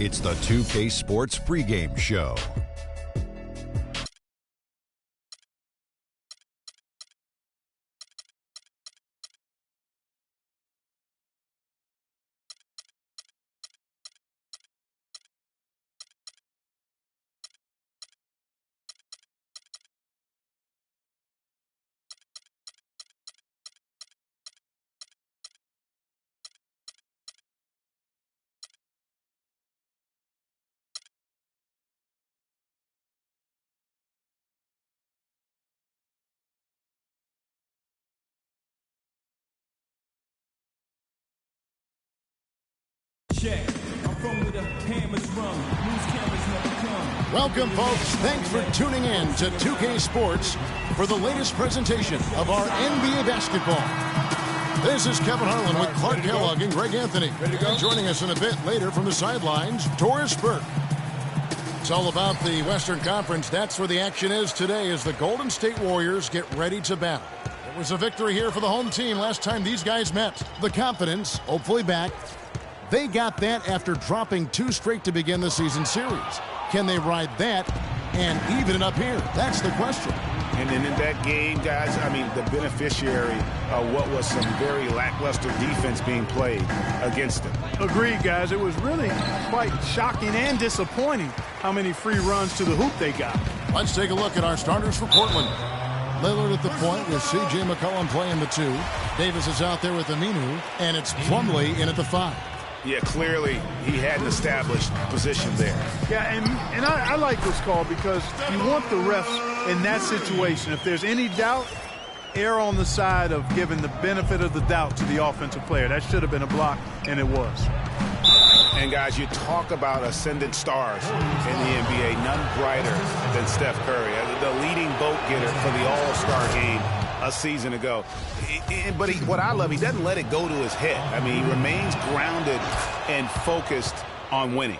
It's the 2K Sports pregame show. Welcome, folks. Thanks for tuning in to 2K Sports for the latest presentation of our NBA basketball. This is Kevin Harlan with Clark Kellogg and Greg Anthony. And joining us in a bit later from the sidelines, Doris Burke. It's all about the Western Conference. That's where the action is today as the Golden State Warriors get ready to battle. It was a victory here for the home team last time these guys met. The confidence, hopefully back. They got that after dropping 2 straight to begin the season series. Can they ride that and even it up here? That's the question. And then in that game, guys, I mean, the beneficiary of what was some very lackluster defense being played against them. Agreed, guys. It was really quite shocking and disappointing how many free runs to the hoop they got. Let's take a look at our starters for Portland. Lillard at the point with C.J. McCollum playing the 2. Davis is out there with Aminu, and it's Plumlee in at the 5. Yeah, clearly he had an established position there. Yeah, and I like this call because you want the refs in that situation. If there's any doubt, err on the side of giving the benefit of the doubt to the offensive player. That should have been a block, and it was. And, guys, you talk about ascendant stars in the NBA, none brighter than Steph Curry, the leading vote getter for the All-Star game a season ago. But what I love, he doesn't let it go to his head. I mean, he remains grounded and focused on winning.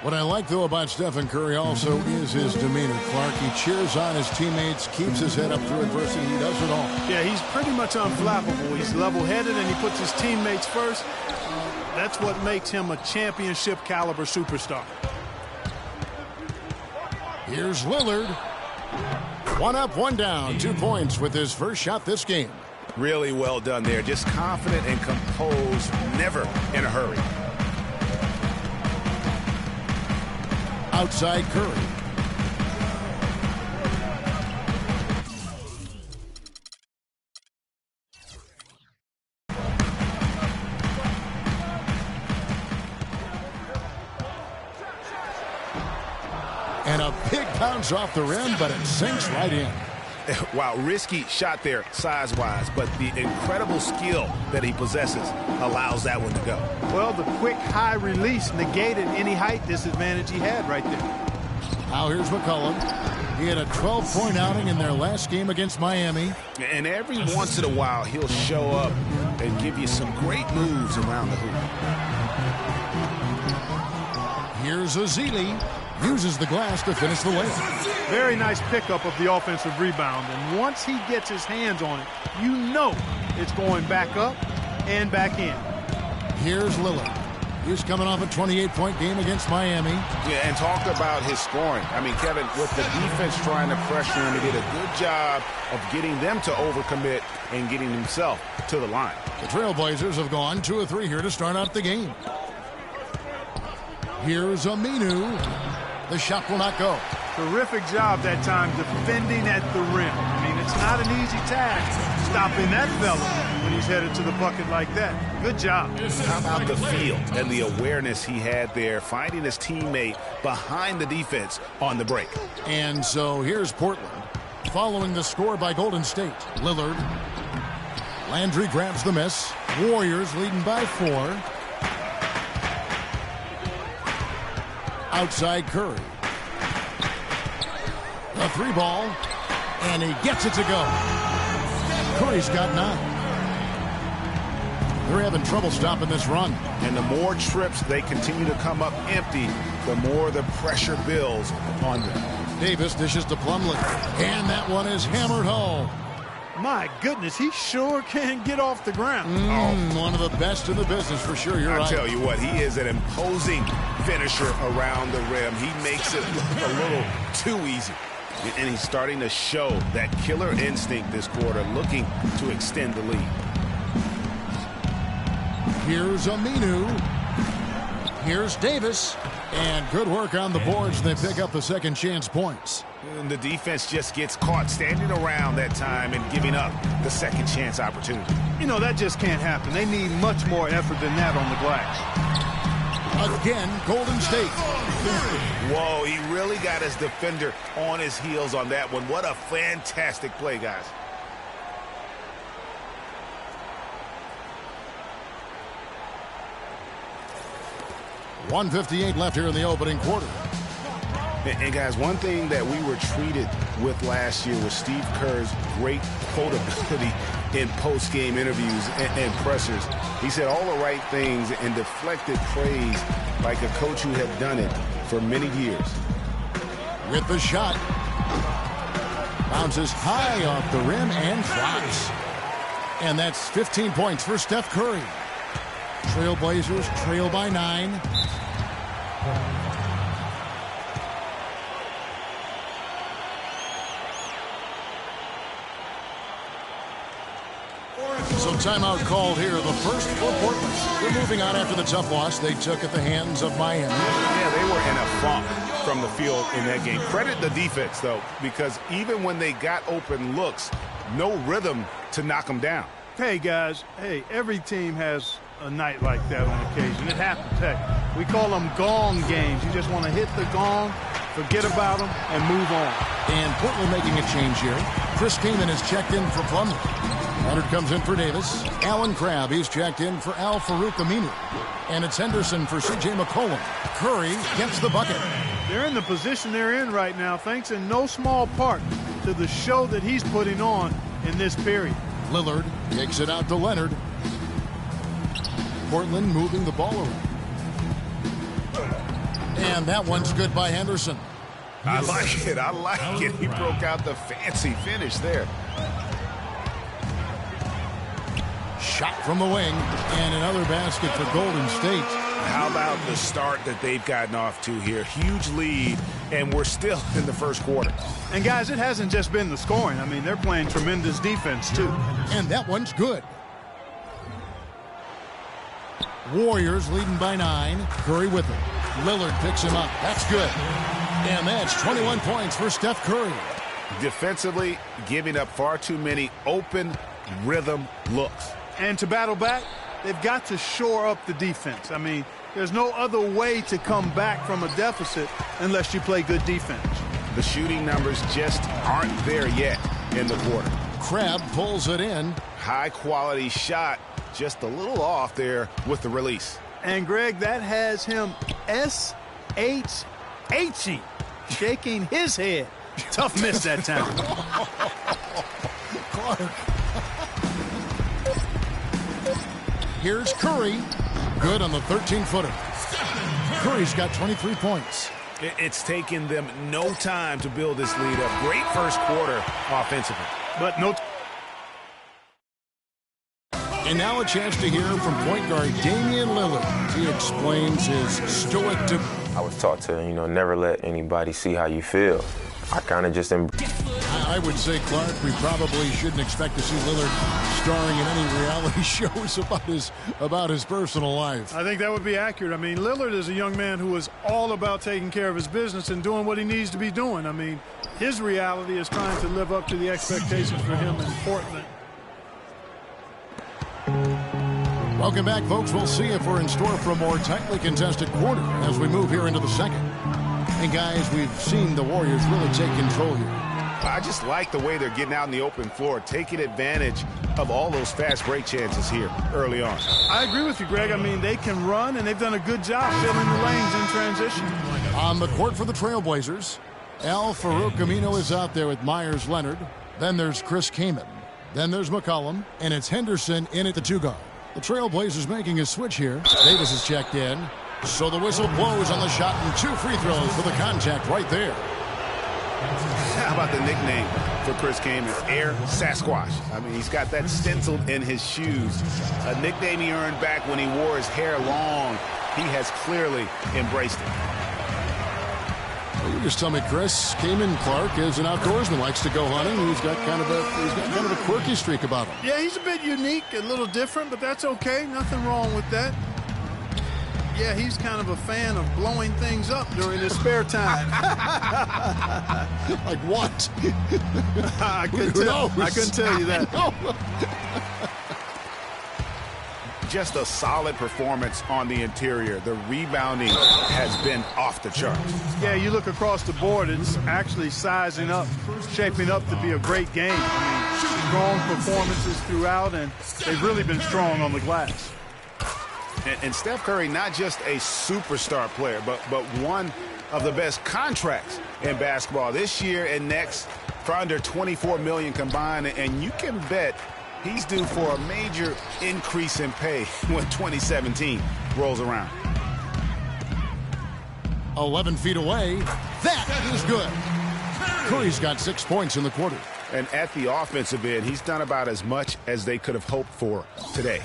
What I like, though, about Stephen Curry also is his demeanor, Clark. He cheers on his teammates, keeps his head up through adversity. He does it all. Yeah, he's pretty much unflappable. He's level-headed, and he puts his teammates first. That's what makes him a championship-caliber superstar. Here's Lillard. 1 up, 1 down. 2 points with his first shot this game. Really well done there. Just confident and composed, never in a hurry. Outside Curry. And a big bounce off the rim, but it sinks right in. Wow, risky shot there size-wise, but the incredible skill that he possesses allows that one to go. Well, the quick high release negated any height disadvantage he had right there. Now here's McCollum. He had a 12-point outing in their last game against Miami. And every once in a while, he'll show up and give you some great moves around the hoop. Here's Azili. Uses the glass to finish the layup. Very nice pickup of the offensive rebound. And once he gets his hands on it, you know it's going back up and back in. Here's Lillard. He's coming off a 28-point game against Miami. Yeah, and talk about his scoring. I mean, Kevin, with the defense trying to pressure him, he did a good job of getting them to overcommit and getting himself to the line. The Trailblazers have gone 2 of 3 here to start out the game. Here's Aminu. The shot will not go. Terrific job that time defending at the rim. I mean, it's not an easy task stopping that fella when he's headed to the bucket like that. Good job. How about the feel and the awareness he had there, finding his teammate behind the defense on the break. And so here's Portland. Following the score by Golden State, Lillard. Landry grabs the miss. Warriors leading by 4. Outside Curry. The 3 ball, and he gets it to go. Curry's got 9. They're having trouble stopping this run. And the more trips they continue to come up empty, the more the pressure builds on them. Davis dishes to Plumlee, and that one is hammered home. My goodness, he sure can get off the ground. One of the best in the business for sure. You're right. I tell you what, he is an imposing finisher around the rim. He makes it look a little too easy. And he's starting to show that killer instinct this quarter, looking to extend the lead. Here's Aminu. Here's Davis. And good work on the boards. They pick up the second chance points. And the defense just gets caught standing around that time and giving up the second chance opportunity. You know, that just can't happen. They need much more effort than that on the glass. Again, Golden State. Whoa, he really got his defender on his heels on that one. What a fantastic play, guys. .158 left here in the opening quarter. And guys, one thing that we were treated with last year was Steve Kerr's great quotability in post-game interviews and pressers. He said all the right things and deflected praise like a coach who had done it for many years. With the shot. Bounces high off the rim and drops. And that's 15 points for Steph Curry. Trailblazers trail by 9. So timeout called here, the first for Portland. They're moving on after the tough loss they took at the hands of Miami. Yeah, they were in a funk from the field in that game. Credit the defense, though, because even when they got open looks, no rhythm to knock them down. Hey, guys, every team has a night like that on occasion. It happens. Heck, we call them gong games. You just want to hit the gong, forget about them, and move on. And Portland making a change here. Chris Kaman is checked in for Plumlee. Leonard comes in for Davis. Alan Crabb, he's checked in for Al-Farouq Aminu. And it's Henderson for C.J. McCollum. Curry gets the bucket. They're in the position they're in right now, thanks in no small part to the show that he's putting on in this period. Lillard kicks it out to Leonard. Portland moving the ball around. And that one's good by Henderson. I like it. I like it. He broke out the fancy finish there. Shot from the wing, and another basket for Golden State. How about the start that they've gotten off to here? Huge lead, and we're still in the first quarter. And, guys, it hasn't just been the scoring. I mean, they're playing tremendous defense, too. And that one's good. Warriors leading by 9. Curry with it. Lillard picks him up. That's good. And that's 21 points for Steph Curry. Defensively, giving up far too many open rhythm looks. And to battle back, they've got to shore up the defense. I mean, there's no other way to come back from a deficit unless you play good defense. The shooting numbers just aren't there yet in the quarter. Crabb pulls it in. High-quality shot, just a little off there with the release. And, Greg, that has him S-H-H-ing, shaking his head. Tough miss that time. Clark. Here's Curry. Good on the 13-footer. Curry's got 23 points. It's taken them no time to build this lead up. Great first quarter offensively. But no. And now a chance to hear from point guard Damian Lillard. He explains his stoic I was taught to, never let anybody see how you feel. I kind of just I would say, Clark, we probably shouldn't expect to see Lillard starring in any reality shows about his personal life. I think that would be accurate. I mean, Lillard is a young man who is all about taking care of his business and doing what he needs to be doing. I mean, his reality is trying to live up to the expectations for him in Portland. Welcome back, folks. We'll see if we're in store for a more tightly contested quarter as we move here into the second. And, guys, we've seen the Warriors really take control here. I just like the way they're getting out in the open floor, taking advantage of all those fast break chances here early on. I agree with you, Greg. I mean, they can run, and they've done a good job filling the lanes in transition. On the court for the Trailblazers, Al-Farouq Aminu is out there with Myers Leonard. Then there's Chris Kaman. Then there's McCollum, and it's Henderson in at the 2-guard. The Trailblazers making a switch here. Davis is checked in. So the whistle blows on the shot and 2 free throws for the contact right there. How about the nickname for Chris Kaman? Air Sasquatch. I mean, he's got that stenciled in his shoes. A nickname he earned back when he wore his hair long. He has clearly embraced it. Well, you just tell me, Chris, Kaman Clark is an outdoorsman, likes to go hunting. He's got kind of a quirky streak about him. Yeah, he's a bit unique, a little different, but that's okay. Nothing wrong with that. Yeah, he's kind of a fan of blowing things up during his spare time. Like what? I couldn't tell you that. Just a solid performance on the interior. The rebounding has been off the charts. Yeah, you look across the board, it's actually sizing up, shaping up to be a great game. I mean, strong performances throughout, and they've really been strong on the glass. And Steph Curry, not just a superstar player, but one of the best contracts in basketball this year and next for under $24 million combined. And you can bet he's due for a major increase in pay when 2017 rolls around. 11 feet away. That is good. Curry's got 6 points in the quarter. And at the offensive end, he's done about as much as they could have hoped for today.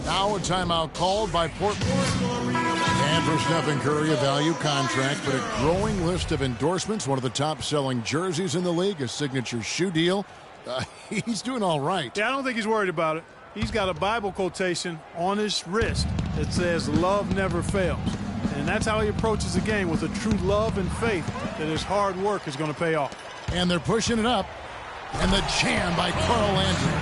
Now a timeout called by Portland. And for Stephen Curry, a value contract, but a growing list of endorsements. One of the top-selling jerseys in the league, a signature shoe deal. He's doing all right. Yeah, I don't think he's worried about it. He's got a Bible quotation on his wrist that says, "Love never fails." And that's how he approaches the game, with a true love and faith that his hard work is going to pay off. And they're pushing it up. And the jam by Carl Landry.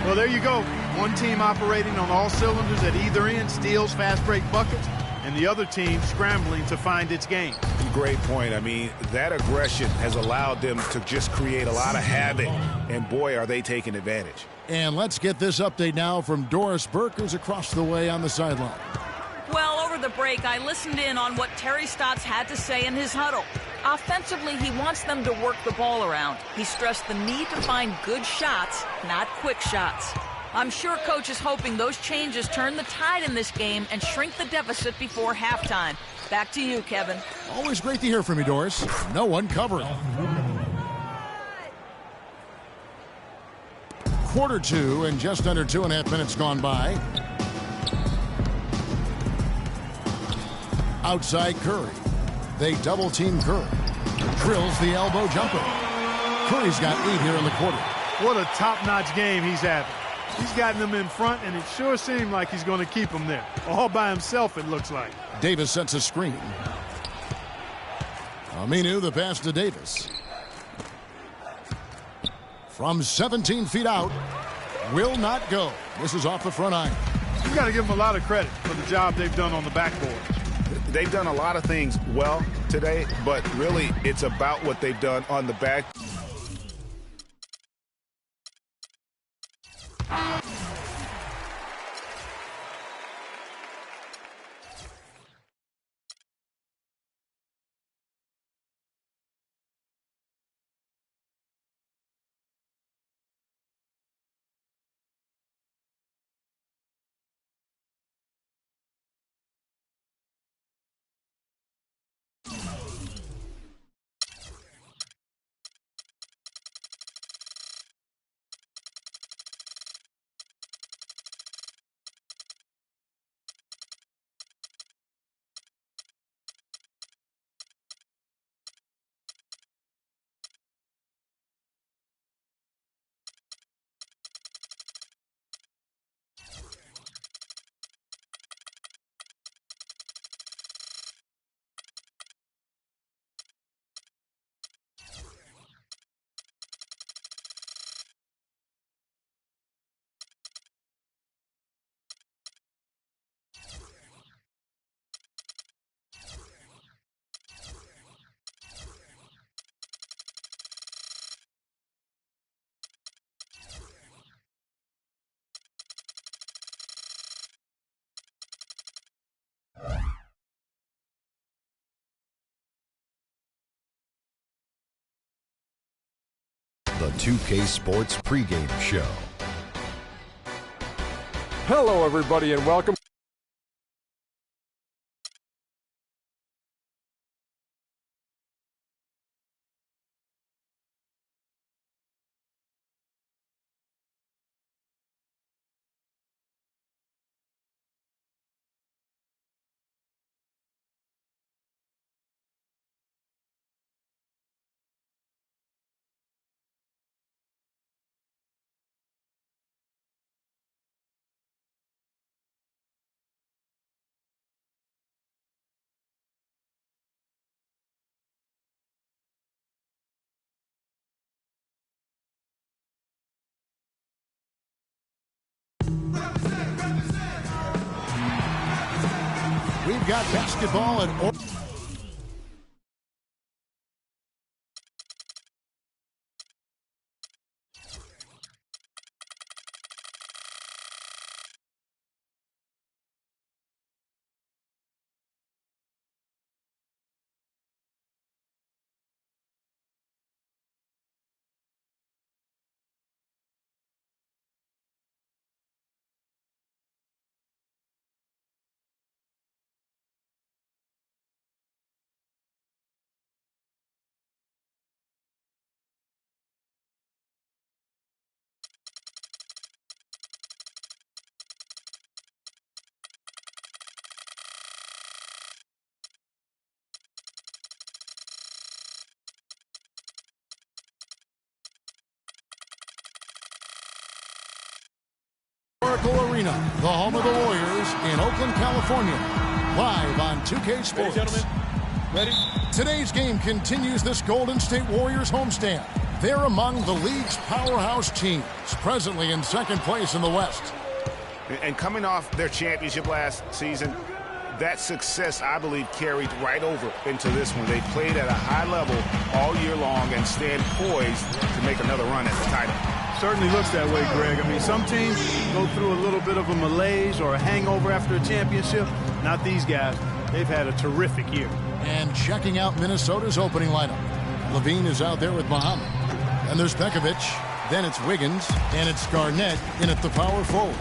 Well, there you go. One team operating on all cylinders at either end, steals, fast break buckets, and the other team scrambling to find its game. Great point. I mean, that aggression has allowed them to just create a lot of havoc, and boy, are they taking advantage. And let's get this update now from Doris Burke, who's across the way on the sideline. Well, over the break, I listened in on what Terry Stotts had to say in his huddle. Offensively, he wants them to work the ball around. He stressed the need to find good shots, not quick shots. I'm sure Coach is hoping those changes turn the tide in this game and shrink the deficit before halftime. Back to you, Kevin. Always great to hear from you, Doris. No one covering. Quarter two, and just under 2.5 minutes gone by. Outside Curry. They double-team Curry. Drills the elbow jumper. Curry's got 8 here in the quarter. What a top-notch game he's having. He's gotten them in front, and it sure seemed like he's going to keep them there. All by himself, it looks like. Davis sets a screen. Aminu, the pass to Davis. From 17 feet out, will not go. This is off the front iron. You've got to give them a lot of credit for the job they've done on the backboard. They've done a lot of things well today, but really it's about what they've done on the back. The 2K Sports pregame show. Hello, everybody, and welcome. We've got basketball at Oracle Arena, the home of the Warriors in Oakland, California. Live on 2K Sports. Ready, gentlemen? Ready? Today's game continues this Golden State Warriors homestand. They're among the league's powerhouse teams, presently in second place in the West. And coming off their championship last season, that success, I believe, carried right over into this one. They played at a high level all year long and stand poised to make another run at the title. Certainly looks that way, Greg. I mean, some teams go through a little bit of a malaise or a hangover after a championship. Not these guys. They've had a terrific year. And checking out Minnesota's opening lineup. Levine is out there with Muhammad. And there's Pekovic. Then it's Wiggins. And it's Garnett in at the power forward.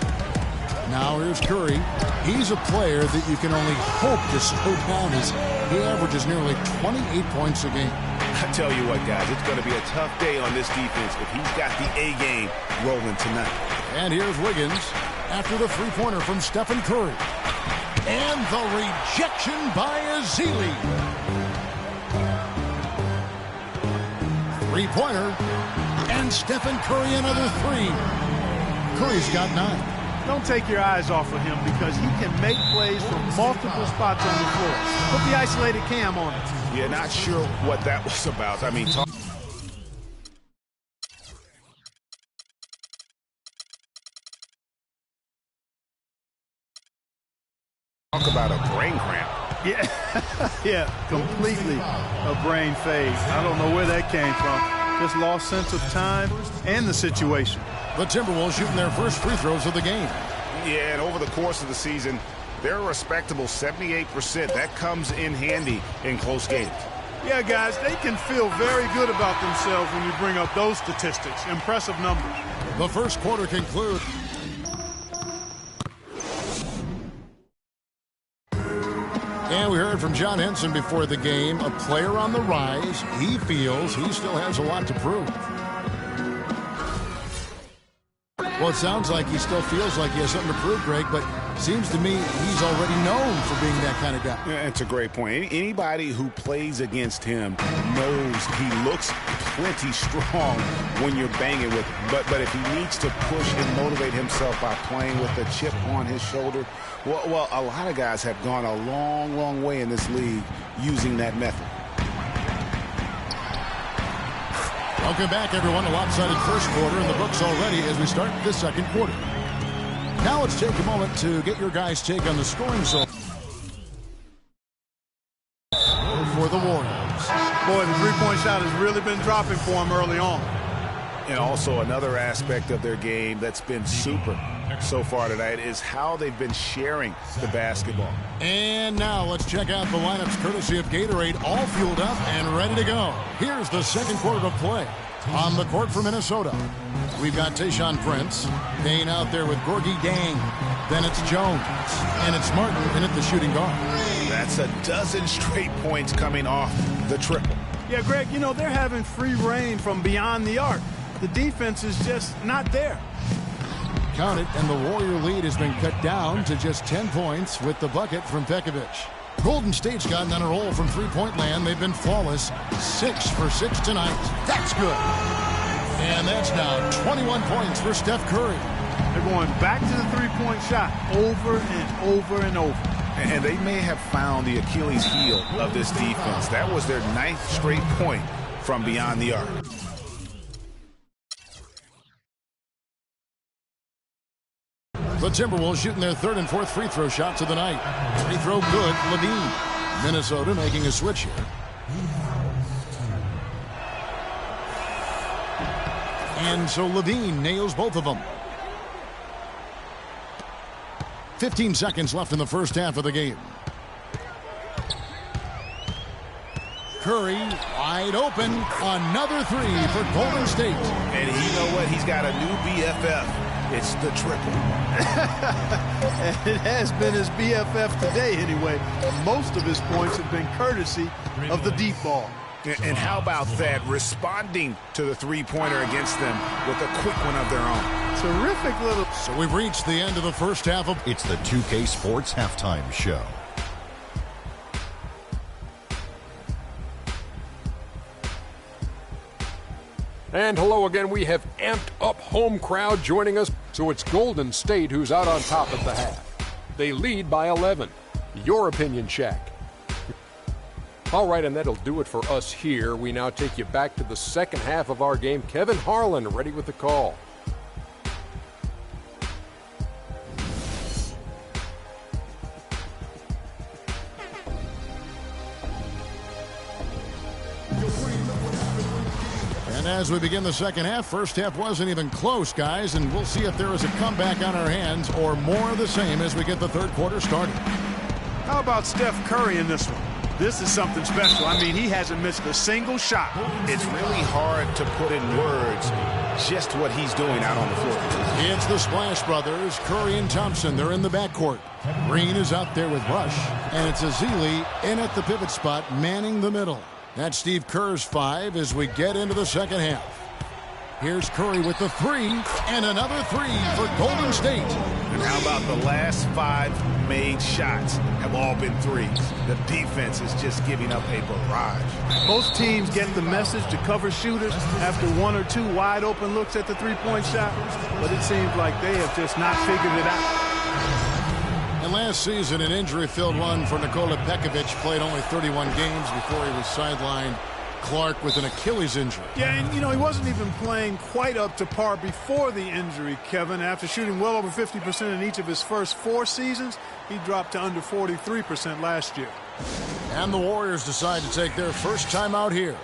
Now here's Curry. He's a player that you can only hope to slow down as he averages nearly 28 points a game. I tell you what, guys, it's going to be a tough day on this defense if he's got the A game rolling tonight. And here's Wiggins after the three-pointer from Stephen Curry. And the rejection by Ezeli. Three-pointer. And Stephen Curry another three. Curry's got 9. Don't take your eyes off of him because he can make plays from multiple spots on the floor. Put the isolated cam on it. Yeah, not sure what that was about. I mean, talk about a brain cramp. Yeah, yeah, completely a brain phase. I don't know where that came from. Just lost sense of time and the situation. The Timberwolves shooting their first free throws of the game. Yeah, and over the course of the season, they're a respectable 78%. That comes in handy in close games. Yeah, guys, they can feel very good about themselves when you bring up those statistics. Impressive numbers. The first quarter concludes. And we heard from John Henson before the game, a player on the rise. He feels he still has a lot to prove. Well, it sounds like he still feels like he has something to prove, Greg, but seems to me he's already known for being that kind of guy. Yeah, it's a great point. Anybody who plays against him knows he looks plenty strong when you're banging with him. But if he needs to push and motivate himself by playing with a chip on his shoulder, well, a lot of guys have gone a long, long way in this league using that method. Welcome back, everyone. A lopsided first quarter in the books already as we start this second quarter. Now let's take a moment to get your guys' take on the scoring zone for the Warriors. Boy, the three-point shot has really been dropping for him early on. And also another aspect of their game that's been super so far tonight is how they've been sharing the basketball. And now let's check out the lineups courtesy of Gatorade, all fueled up and ready to go. Here's the second quarter of play. On the court for Minnesota, we've got Tayshaun Prince. Dane out there with Gorgie Dang. Then it's Jones. And it's Martin in at the shooting guard. That's a dozen straight points coming off the triple. Yeah, Greg, you know, they're having free reign from beyond the arc. The defense is just not there. Count it, and the Warrior lead has been cut down to just 10 points with the bucket from Pekovic. Golden State's gotten on a roll from three-point land. They've been flawless. 6 for 6 tonight. That's good. And that's now 21 points for Steph Curry. They're going back to the three-point shot over and over and over. And they may have found the Achilles heel of this defense. That was their 9th straight point from beyond the arc. The Timberwolves shooting their 3rd and 4th free throw shots of the night. Free throw good, Levine. Minnesota making a switch here. And so Levine nails both of them. 15 seconds left in the first half of the game. Curry wide open. Another three for Golden State. And you know what? He's got a new BFF. It's the triple. It has been his BFF today anyway. Most of his points have been courtesy of the deep ball. And how about that? Responding to the three-pointer against them with a quick one of their own. Terrific little... So we've reached the end of the first half of... It's the 2K Sports Halftime Show. And hello again. We have amped up home crowd joining us. So it's Golden State who's out on top at the half. They lead by 11. Your opinion, Shaq? All right, and that'll do it for us here. We now take you back to the second half of our game. Kevin Harlan ready with the call. And as we begin the second half, first half wasn't even close, guys, and we'll see if there is a comeback on our hands or more of the same as we get the third quarter started. How about Steph Curry in this one? This is something special. I mean, he hasn't missed a single shot. It's really hard to put in words just what he's doing out on the floor. It's the Splash Brothers, Curry and Thompson. They're in the backcourt. Green is out there with Rush, and it's Azili in at the pivot spot, manning the middle. That's Steve Kerr's 5 as we get into the second half. Here's Curry with the 3, and another 3 for Golden State. And how about the last 5 made shots have all been threes? The defense is just giving up a barrage. Most teams get the message to cover shooters after 1 or 2 wide open looks at the three-point shot, but it seems like they have just not figured it out. And last season, an injury-filled one for Nikola Pekovic. Played only 31 games before he was sidelined. Clark with an Achilles injury. Yeah, and you know, he wasn't even playing quite up to par before the injury, Kevin. After shooting well over 50% in each of his first 4 seasons, he dropped to under 43% last year. And the Warriors decide to take their first time out here.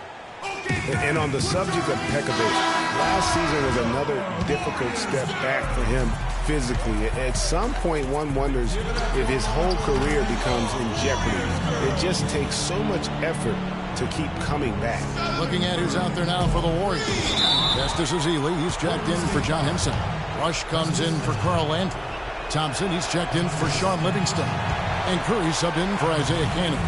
And on the subject of Pekovic, last season was another difficult step back for him physically. At some point, one wonders if his whole career becomes in jeopardy. It just takes so much effort to keep coming back. Looking at who's out there now for the Warriors. Justice Azili, he's checked in for John Henson. Rush comes in for Carl Landry. Thompson, he's checked in for Sean Livingston. And Curry subbed in for Isaiah Cannon.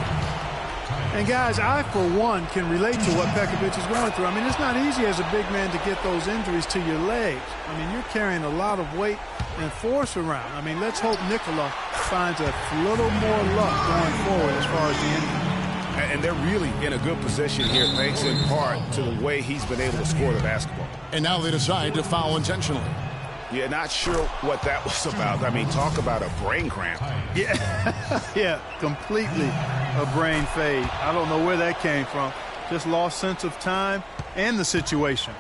And guys, I, for one, can relate to what Pekovic is going through. I mean, it's not easy as a big man to get those injuries to your legs. I mean, you're carrying a lot of weight and force around. I mean, let's hope Nikola finds a little more luck going forward as far as the injury. And they're really in a good position here, thanks in part to the way he's been able to score the basketball. And now they decide to foul intentionally. Yeah, not sure what that was about. I mean, talk about a brain cramp. Yeah, yeah, completely a brain fade. I don't know where that came from. Just lost sense of time and the situation.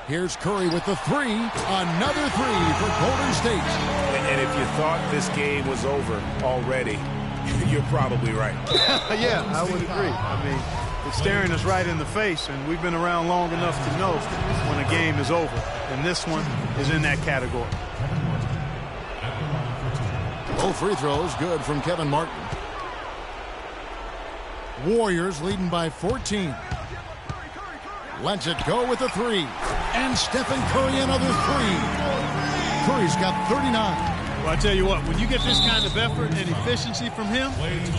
Here's Curry with the 3. Another 3 for Golden State. And if you thought this game was over already, you're probably right. Yeah, I would agree. I mean, it's staring us right in the face, and we've been around long enough to know when a game is over. And this one is in that category. Both free throws good from Kevin Martin. Warriors leading by 14. Lets it go with a three. And Stephen Curry another three. Curry's got 39. Well, I tell you what, when you get this kind of effort and efficiency from him,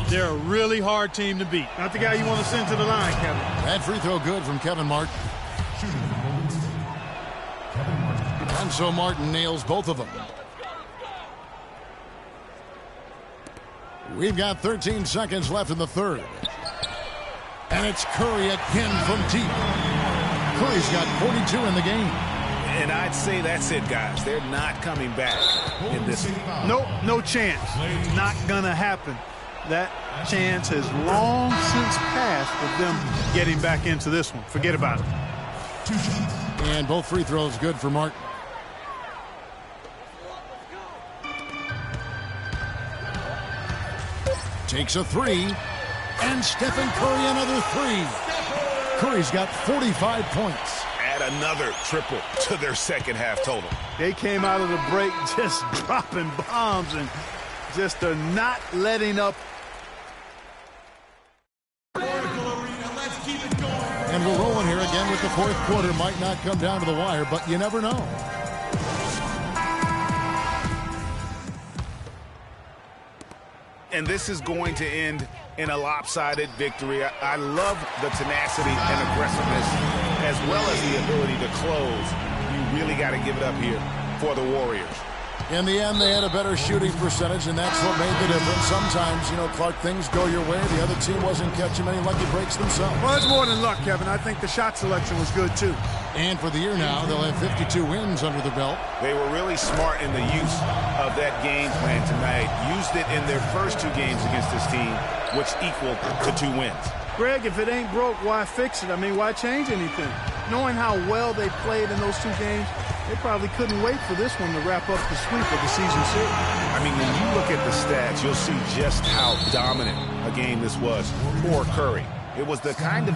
they're a really hard team to beat. Not the guy you want to send to the line, Kevin. That free throw good from Kevin Martin. And so Martin nails both of them. We've got 13 seconds left in the third. And it's Curry again from deep. Curry's got 42 in the game. And I'd say that's it, guys. They're not coming back in this. Nope, no chance. Not gonna happen. That chance has long since passed of them getting back into this one. Forget about it. And both free throws good for Martin. Takes a three. And Stephen Curry another three. Curry's got 45 points. Add another triple to their second half total. They came out of the break just dropping bombs and just not letting up. And we're rolling here again with the fourth quarter. Might not come down to the wire, but you never know. And this is going to end in a lopsided victory. I love the tenacity and aggressiveness as well as the ability to close. You really got to give it up here for the Warriors. In the end, they had a better shooting percentage, and that's what made the difference. Sometimes, you know, Clark, things go your way. The other team wasn't catching many lucky breaks themselves. Well, it's more than luck, Kevin. I think the shot selection was good, too. And for the year now, they'll have 52 wins under the belt. They were really smart in the use of that game plan tonight. Used it in their first two games against this team, which equaled to 2 wins. Greg, if it ain't broke, why fix it? I mean, why change anything? Knowing how well they played in those 2 games, they probably couldn't wait for this one to wrap up the sweep of the season series. I mean, when you look at the stats, you'll see just how dominant a game this was for Curry. It was the kind of